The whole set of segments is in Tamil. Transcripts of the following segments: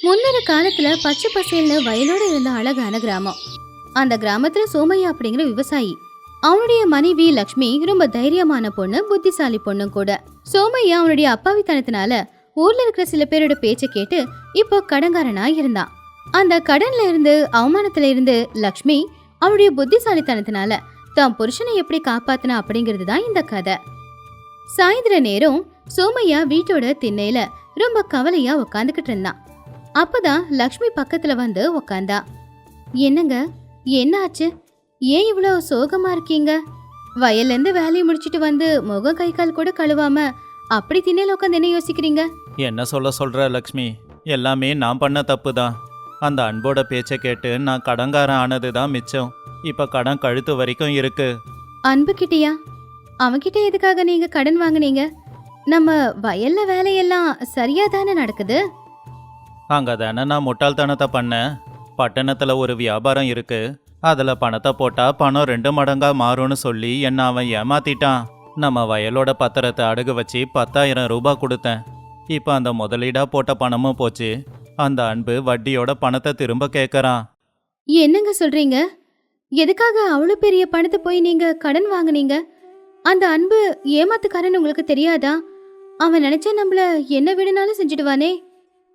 முன்னொரு காலத்துல பச்சை பசேல்னு வயலோட இருந்த அழகான கிராமம். அந்த கிராமத்துல சோமையா அப்படிங்கிற விவசாயி, அவனுடைய மனைவி லக்ஷ்மி ரொம்ப தைரியமான பொண்ணு, புத்திசாலி பொண்ணும் கூட. சோமையா அவனுடைய அப்பாவித்தனத்தினால ஊர்ல இருக்கிற சில பேரோட பேச்சை கேட்டு இப்போ கடன்காரனா இருந்தான். அந்த கடன்ல இருந்து அவமானத்துல இருந்து லக்ஷ்மி அவனுடைய புத்திசாலித்தனத்தினால தான் புருஷனை எப்படி காப்பாத்தினா அப்படிங்கிறது தான் இந்த கதை. சாயந்தர நேரம் சோமையா வீட்டோட திண்ணையில ரொம்ப கவலையா உக்காந்துக்கிட்டு இருந்தான். அப்பதான் லக்ஷ்மி பக்கத்துல வந்து உக்காந்தா. என்னங்க, என்ன ஆச்சு? ஏன் இவ்வளவு சோகமா இருக்கீங்க? வயல்ல இருந்து வேலையை முடிச்சிட்டு வந்து முகம் கை கால் கூட கழுவாம அப்படி திண்ணையில உட்காந்து என்ன யோசிக்கிறீங்க? என்ன சொல்ற லக்ஷ்மி, எல்லாமே நான் பண்ண தப்பு தான். அந்த அன்போட பேச்சை கேட்டு நான் கடன்காரன் ஆனது தான் மிச்சம். இப்ப கடன் கழுத்து வரைக்கும் இருக்கு. அன்பு கிட்டியா? அவன்கிட்ட எதுக்காக நீங்க கடன் வாங்குனீங்க? நம்ம வயல்ல வேலையெல்லாம் சரியா தானே நடக்குது? அங்க தானே நான் முட்டாள்தனத்தை பண்ணேன். பட்டணத்துல ஒரு வியாபாரம் இருக்கு, அதுல பணத்தை போட்டா பணம் 2 மடங்கா மாறும்னு சொல்லி என்ன அவன் ஏமாத்திட்டான். நம்ம வயலோட பத்திரத்தை அடகு வச்சு 10,000 ரூபாய் கொடுத்தேன். இப்ப அந்த முதலீடா போட்ட பணமும் போச்சு. அந்த அன்பு வட்டியோட பணத்தை திரும்ப கேட்கறான். என்னங்க சொல்றீங்க? எதுக்காக அவ்வளவு பெரிய பணத்தை போய் நீங்க கடன் வாங்குனீங்க? அந்த அன்பு ஏமாத்துக்காரன்னு உங்களுக்கு தெரியாதா? அவன் நினைச்சா நம்மள என்ன வேணும்னாலும் செஞ்சுடுவானே.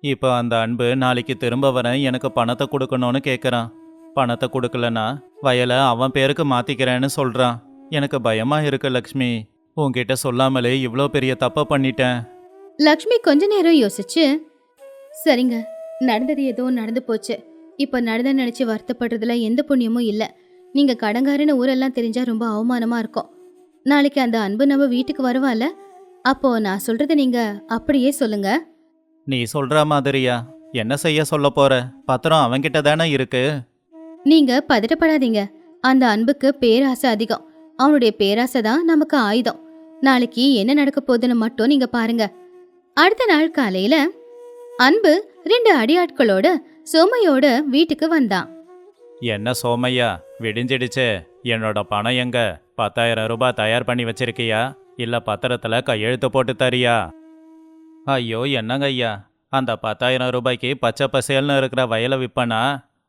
இப்போ அந்த அன்பு நாளைக்கு திரும்ப வரேன், எனக்கு பணத்தை கொடுக்கணும்னு கேட்குறான். பணத்தை கொடுக்கலனா வயலை அவன் பேருக்கு மாத்திக்கிறேன்னு சொல்றான். எனக்கு பயமா இருக்கு லக்ஷ்மி. உன்கிட்ட சொல்லாமலே இவ்வளோ பெரிய தப்பை பண்ணிட்டேன். லக்ஷ்மி கொஞ்ச நேரம் யோசிச்சு, சரிங்க, நடந்தது ஏதோ நடந்து போச்சு. இப்ப நடந்த நினைச்சு வருத்தப்படுறதுல எந்த புண்ணியமும் இல்ல. நீங்க கடங்காரன்னு ஊரெல்லாம் தெரிஞ்சா ரொம்ப அவமானமா இருக்கும். நாளைக்கு அந்த அன்பு நம்ம வீட்டுக்கு வருவால, அப்போ நான் சொல்றத நீங்க அப்படியே சொல்லுங்க. நீ சொல்ற மாதிரியா? என்ன செய்ய சொல்ல போற? பத்திரம் அவன்கிட்ட தானே இருக்கு. நீங்க பதட்டப்படாதீங்க. அந்த அன்புக்கு பேராசை அதிகம். அவனுடைய பேராசை தான் நமக்கு ஆயுதம். நாளைக்கு என்ன நடக்க போகுதுன்னு மட்டும் நீங்க பாருங்க. அடுத்த நாள் காலையில அன்பு 2 அடியாட்களோட சோமையோட வீட்டுக்கு வந்தான். என்ன சோமையா, விடிஞ்சிடுச்சே. என்னோட பணம் எங்க? 10,000 ரூபாய் தயார் பண்ணி வச்சிருக்கியா, இல்ல பத்திரத்துல கையெழுத்து போட்டு தரியா? ஐயோ என்னங்க ஐயா, அந்த 10,000 ரூபாய்க்கு பச்சை பசேல்னு இருக்கிற வயலை விற்பனா?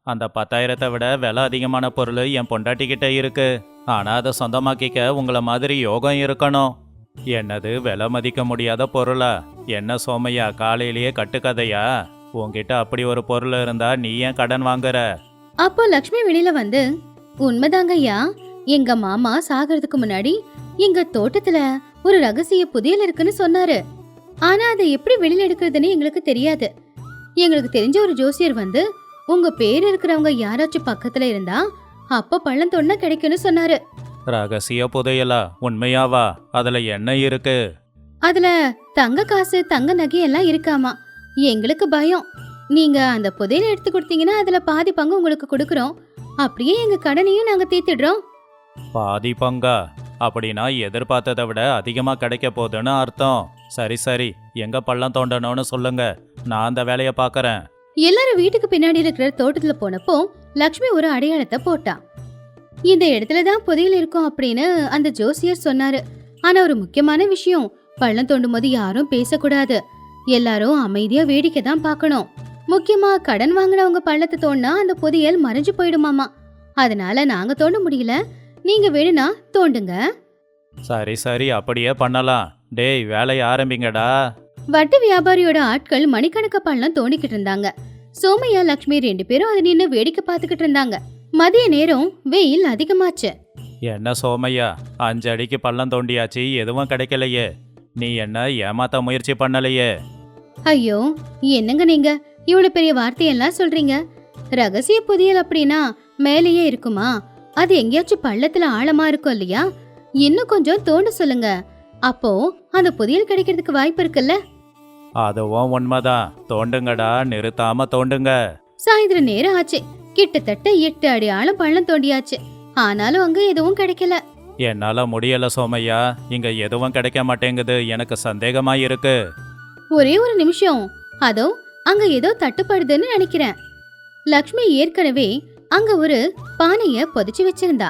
அந்த 10,000-த்தை விட விலை அதிகமான பொருள் என் பொண்டாட்டிக்கிட்ட இருக்கு. ஆனா அதை சொந்தமாக்கிக்க உங்களை மாதிரி யோகம் இருக்கணும். என்னது விலை மதிக்க முடியாத பொருளா? என்ன சோமையா, காலையிலேயே கட்டுக்கதையா? உன்கிட்ட அப்படி ஒரு பொருள் இருந்தா நீ ஏன் கடன் வாங்குற? அப்போ லக்ஷ்மி வெளியில வந்து, உண்மைதாங்க ஐயா, எங்க மாமா சாகிறதுக்கு முன்னாடி எங்க தோட்டத்துல ஒரு ரகசிய புதையல் இருக்குன்னு சொன்னாரு. ஆனா அதை எப்படி வெளியில எடுக்கிறதுன்னு எங்களுக்கு தெரியாது. எங்களுக்கு தெரிஞ்ச ஒரு ஜோசியர் வந்து, உங்க பேர் இருக்கிறவங்க யாராச்சும் பக்கத்துல இருந்தா அப்ப பள்ளம் தோண்டா கிடைக்கும்னு சொன்னாரு. ரகசிய புதையலா? உண்மையாவா? அதுல என்ன இருக்கு? அதுல தங்க காசு, தங்க நகை எல்லாம் இருக்காமா. எங்களுக்கு பயம். நீங்க அந்த புதையலை எடுத்து கொடுத்தீங்கன்னா அதுல பாதி பங்கு உங்களுக்கு கொடுக்கறோம். அப்படியே எங்க கடனையும் நாங்க தீர்த்திடுறோம். பாதி பங்கா? அப்படின்னா எதிர்பார்த்ததை விட அதிகமா கிடைக்க போகுதுன்னு அர்த்தம். சரி சரி, எங்க பள்ளம் தோண்டணும்னு சொல்லுங்க, நான் அந்த வேலையை பாக்கறேன். எல்லாரும் வீட்டுக்கு பின்னாடி இருக்கிற தோட்டத்துல போனப்போ லக்ஷ்மி ஒரு அடையாளத்தை போட்டா. இந்த இடத்துலதான் புதையல் இருக்கும் அப்படின்னு அந்த ஜோசியர் சொன்னாரு. ஆனா ஒரு முக்கியமான விஷயம், பள்ளம் தோண்டும் போது யாரும் பேசக்கூடாது. எல்லாரும் அமைதியா வேடிக்கை தான் பார்க்கணும். முக்கியமா கடன் வாங்கினவங்க பள்ளத்தை தோண்டினா அந்த புதையல் மறைஞ்சு போயிடுமாமா. அதனால நாங்க தோண்ட முடியல, நீங்க வேணும்னா தோண்டுங்க. சரி சரி, அப்படியே பண்ணலாம். டேய், வேலையை ஆரம்பிங்கடா. வட்டி வியாபாரியோட ஆட்கள் மணிக்கணக்க பள்ளம் தோண்டிக்கிட்டு இருந்தாங்க. சோமையா லக்ஷ்மி 2 பேரும் அதை நின்று வேடிக்கை பார்த்துக்கிட்டு இருந்தாங்க. மதிய நேரம் வெயில் அதிகமாச்சு. என்ன சோமையா, 5 அடிக்கு பள்ளம் தோண்டியாச்சு, எதுவும் கிடைக்கலையே. நீ என்ன ஏமாத்த முயற்சி பண்ணலையே? ஐயோ, என்னங்க நீங்க இவ்வளவு பெரிய வார்த்தையெல்லாம் சொல்றீங்க? ரகசிய புதையல் அப்படின்னா மேலேயே இருக்குமா? அது எங்கேயாச்சும் பள்ளத்துல ஆழமா இருக்கும் இல்லையா? இன்னும் கொஞ்சம் தோண்ட சொல்லுங்க, அப்போ அந்த புதையல் கிடைக்கிறதுக்கு வாய்ப்பு இருக்குல்ல. அதுவும் உண்மைதான், தோண்டுங்கடா, நிறுத்தாம தோண்டுங்க. சாயந்தரம் நேரம் ஆச்சு. கிட்டத்தட்ட 8 அடி ஆழம் பள்ளம் தோண்டியாச்சு. ஆனாலும் அங்க எதுவும் கிடைக்கல. என்னால முடியல சோமையா, இங்க எதுவும் கிடைக்க மாட்டேங்குது, எனக்கு சந்தேகமா இருக்கு. ஒரே ஒரு நிமிஷம், அதோ அங்க ஏதோ தட்டுப்படுதுன்னு நினைக்கிறேன். லக்ஷ்மி ஏற்கனவே அங்க ஒரு பானைய புதைச்சு வச்சிருந்தா.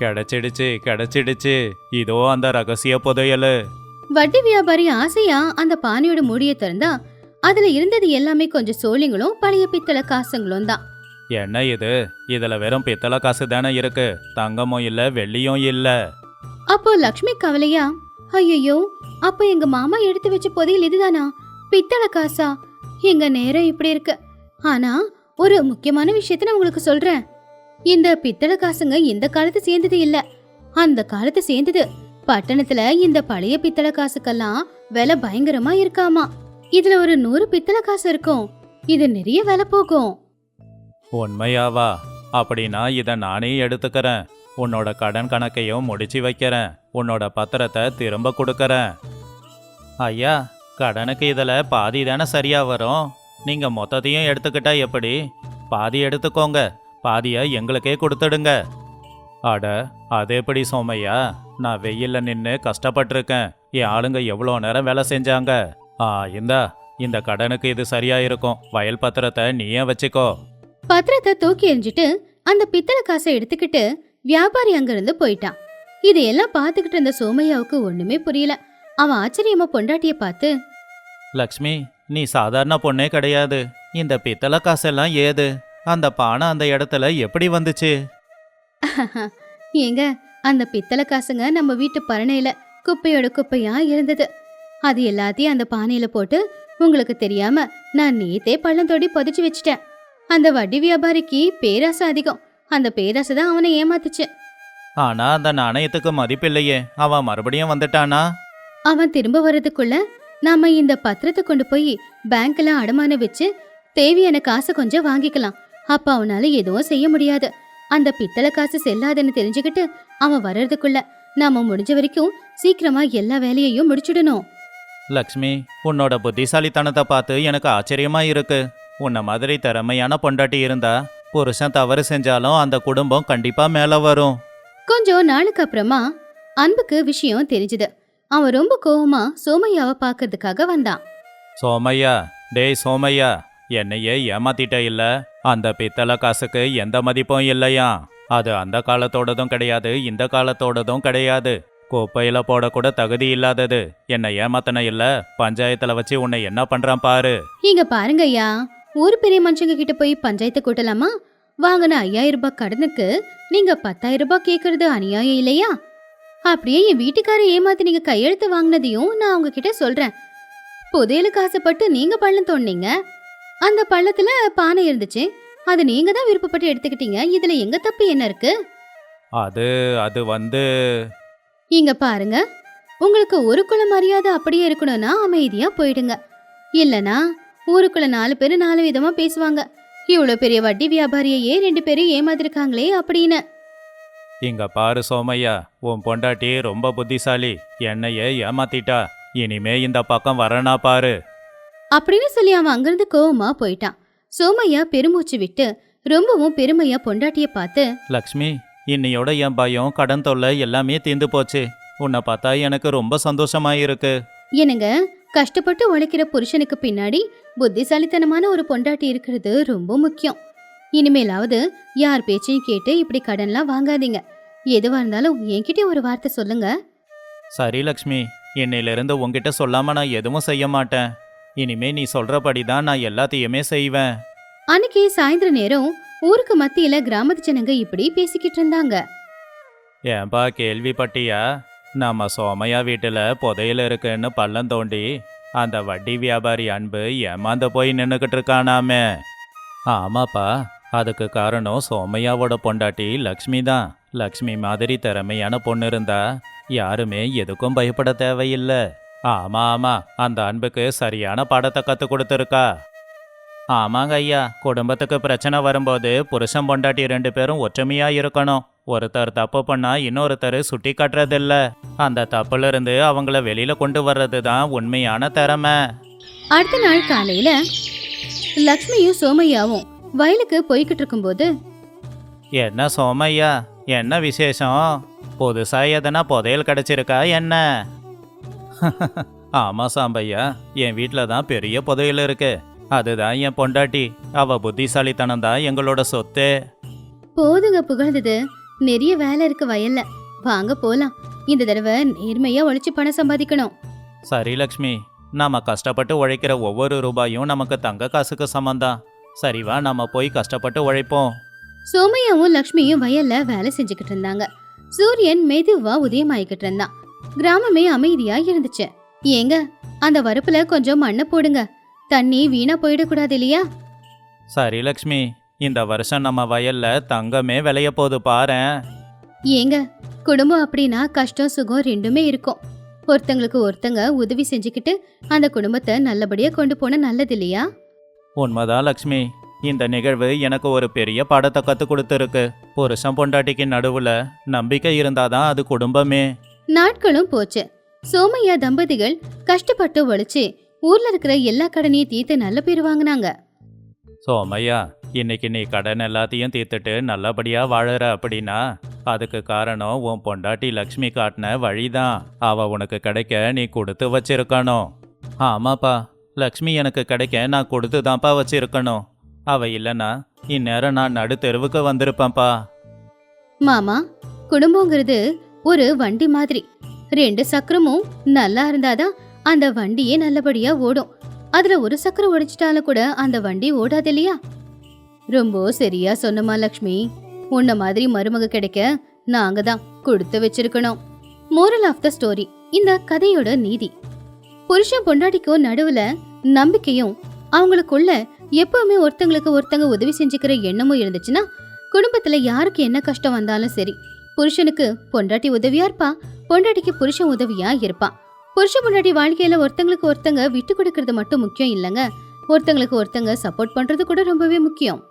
கிடைச்சிடுச்சு கிடைச்சிடுச்சு, இதோ அந்த ரகசிய புதையல். வட்டி வியாபாரி ஆசையா அந்த பானையோட மூடிய திறந்தா அதுல இருந்தது எல்லாமே கொஞ்சம் சோழிங்களும் பழைய பித்தளை காசுங்களும் தான். என்ன இது? இதுல வெறும் பித்தளை காசு தானே இருக்கு, தங்கமும் இல்ல வெள்ளியும் இல்ல. அப்போ லக்ஷ்மி கவலையா, ஐயோ, அப்ப எங்க மாமா எடுத்து வச்ச புதையல் இதுதானா? பித்தளை காசா? எங்க நேரம் இப்படி இருக்கு. ஆனா ஒரு முக்கியமான விஷயத்த நான் உங்களுக்கு சொல்றேன். இந்த பித்தளை காசுங்க இந்த காலத்து சேர்ந்தது இல்ல, அந்த காலத்து சேர்ந்தது. பட்டணத்துல இந்த பழைய பித்தளை காசுக்கெல்லாம் விலை பயங்கரமா இருக்காமா. இதுல ஒரு 100 பித்தளை காசு இருக்கும். இது நிறைய விலை போகும். உண்மையாவா? அப்படின்னா இதை நானே எடுத்துக்கிறேன். உன்னோட கடன் கணக்கையும் முடிச்சு வைக்கிறேன். உன்னோட பத்திரத்தை திரும்ப கொடுக்கறேன். ஐயா, கடனுக்கு இதில் பாதி தானே சரியா வரும். நீங்க மொத்தத்தையும் எடுத்துக்கிட்டா எப்படி? பாதி எடுத்துக்கோங்க, பாதியை எங்களுக்கே கொடுத்துடுங்க. அட, அது எப்படி சோமையா? நான் வெயில்ல நின்று கஷ்டப்பட்டிருக்கேன். என் ஆளுங்க எவ்வளோ நேரம் வேலை செஞ்சாங்க. இந்த கடனுக்கு இது சரியா இருக்கும். வயல் பத்திரத்தை நீயே வச்சுக்கோ. பத்திரத்தை தூக்கி எறிஞ்சிட்டு அந்த பித்தளை காசை எடுத்துக்கிட்டு வியாபாரி அங்கிருந்து போயிட்டான். இதையெல்லாம் பார்த்துக்கிட்டு இருந்த சோமையாவுக்கு ஒண்ணுமே புரியல. அவன் ஆச்சரியமா பொண்டாட்டிய பார்த்து, லக்ஷ்மி, நீ சாதாரண பொண்ணே கிடையாது. இந்த பித்தளை காசெல்லாம் ஏது? அந்த பானை அந்த இடத்துல எப்படி வந்துச்சு? ஏங்க, அந்த பித்தளை காசுங்க நம்ம வீட்டு பரணையில குப்பையோட குப்பையா இருந்தது. அது எல்லாத்தையும் அந்த பானையில போட்டு உங்களுக்கு தெரியாம நான் நேத்தே பள்ளம் தோண்டி புதைச்சு வச்சிட்டேன். அந்த வட்டி வியாபாரிக்கு பேராசை அதிகம். அந்த பேராசை தான் அவனை ஏமாத்துச்சு. ஆனா அந்த நாணயத்துக்கு மதிப்பில்லையே. அவன் மறுபடியும் வந்துட்டானா? அவன் திரும்ப வர்றதுக்குள்ள நாம இந்த பத்திரத்தை கொண்டு போய் பேங்க்ல அடமானம் வச்சு தேவையான காசை கொஞ்சம் வாங்கிக்கலாம். அப்ப அவனால எதுவும் செய்ய முடியாது. அந்த பித்தளை காசு செல்லாதுன்னு தெரிஞ்சுக்கிட்டு அவன் வர்றதுக்குள்ள நாம முடிஞ்ச வரைக்கும் சீக்கிரமா எல்லா வேலையையும் முடிச்சுடணும். லக்ஷ்மி, உன்னோட புத்திசாலித்தனத்தை பார்த்து எனக்கு ஆச்சரியமா இருக்கு. உன்ன மாதிரி திறமையான பொண்டாட்டி இருந்தா புருஷன் தவறு செஞ்சாலும் அந்த குடும்பம் கண்டிப்பா மேல வரும். கொஞ்சம் நாளுக்கு அப்புறமா அன்புக்கு விஷயம் தெரிஞ்சுது. அவன் ரொம்ப கோவமா சோமையாவை பார்க்கறதுக்காக வந்தான். சோமையா, டேய் சோமையா, என்னையே ஏமாத்திட்ட இல்ல? அந்த பித்தளை காசுக்கு எந்த மதிப்பும் இல்லையா? அது அந்த காலத்தோடதும் கிடையாது, இந்த காலத்தோடதும் கிடையாது. குப்பையில போடக்கூட தகுதி இல்லாதது. என்னை ஏமாத்தன இல்ல? பஞ்சாயத்துல வச்சு உன்னை என்ன பண்றான் பாரு. இங்க பாருங்க ஐயா, ஊர் பெரிய மனுஷங்க கிட்ட போய் பஞ்சாயத்து கூட்டலாமா? வாங்கின 5000 ரூபாய் கடனுக்கு நீங்க 10,000 ரூபாய் கேக்குறது அநியாயம் இல்லையா? அப்படியே என் வீட்டுக்கார ஏமாத்தி நீங்க கையெழுத்து வாங்கினதையும் நான் உங்ககிட்ட சொல்றேன். புதையலுக்கு ஆசைப்பட்டு நீங்க பள்ளம் தோண்டினீங்க. அந்த பள்ளத்துல பானை இருந்துச்சு. அது நீங்க தான் விருப்பப்பட்டு எடுத்துக்கிட்டீங்க. இதுல எங்க தப்பு என்ன இருக்கு? அது வந்து இங்க பாருங்க, உங்களுக்கு ஊருக்குள்ள மரியாதை அப்படியே இருக்கணும்னா அமைதியா போயிடுங்க. இல்லனா ஊருக்குள்ள 4 பேரு 4 விதமா பேசுவாங்க. இவ்வளவு பெரிய வட்டி வியாபாரியையே 2 பேரும் ஏமாத்திருக்காங்களே அப்படின்னு. இங்க பாரு சோமையா, உன் பொண்டாட்டி ரொம்ப புத்திசாலி. என்னையே ஏமாத்திட்டா. இனிமே இந்த பக்கம் வரனா பாரு அப்படின்னு சொல்லி அவன் அங்கிருந்து கோவமா போயிட்டான். சோமையா பெருமூச்சு விட்டு ரொம்பவும் பெருமையா பொண்டாட்டிய பார்த்து, லக்ஷ்மி, இன்னையோட என் பயம், கடன் தொல்லை எல்லாமே தீர்ந்து போச்சு. உன்னை பார்த்தா எனக்கு ரொம்ப சந்தோஷமா இருக்கு. என்னங்க, கஷ்டப்பட்டு உழைக்கிற புருஷனுக்கு பின்னாடி புத்திசாலித்தனமான ஒரு பொண்டாட்டி இருக்கிறது ரொம்ப முக்கியம். இனிமேலாவது யார் பேச்சையும் கேட்டு இப்படி கடன்லாம் வாங்காதீங்க. எதுவா இருந்தாலும் என்கிட்ட ஒரு வார்த்தை சொல்லுங்க. சரி லக்ஷ்மி, இன்னையிலிருந்து உன்கிட்ட சொல்லாம நான் எதுவும் செய்ய மாட்டேன். இனிமே நீ சொல்றபடிதான் நான் எல்லாத்தையுமே செய்வேன். அன்னைக்கு சாயந்தர நேரம் ஊருக்கு மத்தியில கிராமத்து ஜனங்க இப்படி பேசிக்கிட்டு இருந்தாங்க. ஏன்பா, கேள்விப்பட்டியா? நம்ம சோமையா வீட்டுல புதையல் இருக்குன்னு பள்ளம் தோண்டி அந்த வட்டி வியாபாரி அன்பு ஏமாந்து போய் நின்னுக்கிட்டு இருக்கானாமே. ஆமாப்பா, அதுக்கு காரணம் சோமையாவோட பொண்டாட்டி லக்ஷ்மி தான். லக்ஷ்மி மாதிரி திறமையான பொண்ணு இருந்தா யாருமே எதுக்கும் பயப்பட தேவையில்லை. ஆமா ஆமா, அந்த அன்புக்கு சரியான பாடத்தை கத்து கொடுத்துருக்கா. ஆமாங்க ஐயா, குடும்பத்துக்கு பிரச்சனை வரும்போது புருஷன் பொண்டாட்டி 2 பேரும் ஒற்றுமையா இருக்கணும். ஒருத்தர் தப்பு பண்ணா இன்னொருத்தர் சுட்டி காட்டுறதில்ல. அந்த தப்புல இருந்து அவங்கள வெளியில கொண்டு வர்றது தான் உண்மையான திறமை. அடுத்த நாள் காலையில லக்ஷ்மியும் சோமையாவும் வயலுக்கு போய்கிட்டு இருக்கும்போது, என்ன சோமையா, என்ன விசேஷம்? புதுசா எதனா புதையல் கிடைச்சிருக்கா என்ன? ஆமா சாம்பையா, என் வீட்டில தான் பெரிய புதையல் இருக்கு. அதுதான் என் பொண்டாட்டி. அவ புத்திசாலித்தனம் தான் எங்களோட சொத்து. போதுங்க புகழ்ந்தது. நிறைய வேலை இருக்கு வயல்ல. வாங்க போலாம். இந்த தடவை நேர்மையா உழைச்சு பணம் சம்பாதிக்கணும். சரி லக்ஷ்மி, நாம கஷ்டப்பட்டு உழைக்கிற ஒவ்வொரு ரூபாயும் நமக்கு தங்க காசுக்கு சமந்தான். சரிவா, நாம போய் கஷ்டப்பட்டு உழைப்போம். சோமையாவும் லக்ஷ்மியும் வயல்ல வேலை செஞ்சுக்கிட்டு இருந்தாங்க. சூரியன் மெதுவா உதயமாயிக்கிட்டு இருந்தான். கிராமமே அமைதியா இருந்துச்சு. ஏங்க, அந்த வரப்புல கொஞ்சம் மண்ணை போடுங்க, தண்ணி வீணா போயிடக்கூடாது இல்லையா? சரி லக்ஷ்மி, இந்த வருஷம் நம்ம வயல்ல தங்கமே விளைய போகுது பாரேன். ஏங்க, குடும்பம் அப்படின்னா கஷ்டம் சுகம் ரெண்டுமே இருக்கும். ஒருத்தங்களுக்கு ஒருத்தங்க உதவி செஞ்சுக்கிட்டு அந்த குடும்பத்தை நல்லபடியா கொண்டு போன நல்லது இல்லையா? உண்மைதான் லக்ஷ்மி, இந்த நிகழ்வு எனக்கு ஒரு பெரிய பாடத்தை கற்றுக் கொடுத்துருக்கு. புருஷன் பொண்டாட்டிக்கு நடுவுல நம்பிக்கை இருந்தாதான் அது குடும்பமே. நாட்களும் போச்சு. சோமையா தம்பதிகள் கஷ்டப்பட்டு உழைச்சு ஊர்ல இருக்கிற எல்லா கடனையும் தீர்த்து நல்ல பேர் வாங்கினாங்க. சோமையா, இன்னைக்கு நீ கடன் எல்லாத்தையும் தீர்த்துட்டு நல்லபடியா வாழற அப்படின்னா அதுக்கு காரணம் உன் பொண்டாட்டி லக்ஷ்மி காட்டின வழிதான். அவ உனக்கு கிடைக்க நீ கொடுத்து வச்சிருக்கணும். ஆமாப்பா, லக்ஷ்மி எனக்கு கிடைக்க நான் கொடுத்து தான்ப்பா வச்சிருக்கணும். அவ இல்லைன்னா இந்நேரம் நான் நடு தெருவுக்கு வந்திருப்பேன்ப்பா. மாமா, குடும்பங்கிறது ஒரு வண்டி மாதிரி. 2 சக்கரமும் நல்லா இருந்தாதான் அந்த வண்டியே நல்லபடியா ஓடும். அதுல ஒரு சக்கரம் உடைச்சிட்டாலும் கூட அந்த வண்டி ஓடாது இல்லையா? ரொம்ப சரியா சொன்னமா லக்ஷ்மி. உன்ன மாதிரி மருமக கிடைக்க நாங்க தான் கொடுத்து வச்சிருக்கணும். மோரல் ஆஃப் த ஸ்டோரி, இந்த கதையோட நீதி. புருஷன் பொண்டாட்டிக்கும் நடுவுல நம்பிக்கையும் அவங்களுக்குள்ள எப்பவுமே ஒருத்தங்களுக்கு ஒருத்தங்க உதவி செஞ்சுக்கிற எண்ணமும் இருந்துச்சுன்னா குடும்பத்துல யாருக்கு என்ன கஷ்டம் வந்தாலும் சரி, புருஷனுக்கு பொண்டாட்டி உதவியா இருப்பா, பொண்டாட்டிக்கு புருஷன் உதவியா இருப்பான். புருஷன் பொண்டாட்டி வாழ்க்கையில ஒருத்தங்களுக்கு ஒருத்தங்க விட்டு கொடுக்கறது மட்டும் முக்கியம் இல்லைங்க, ஒருத்தங்களுக்கு ஒருத்தங்க சப்போர்ட் பண்றது கூட ரொம்பவே முக்கியம்.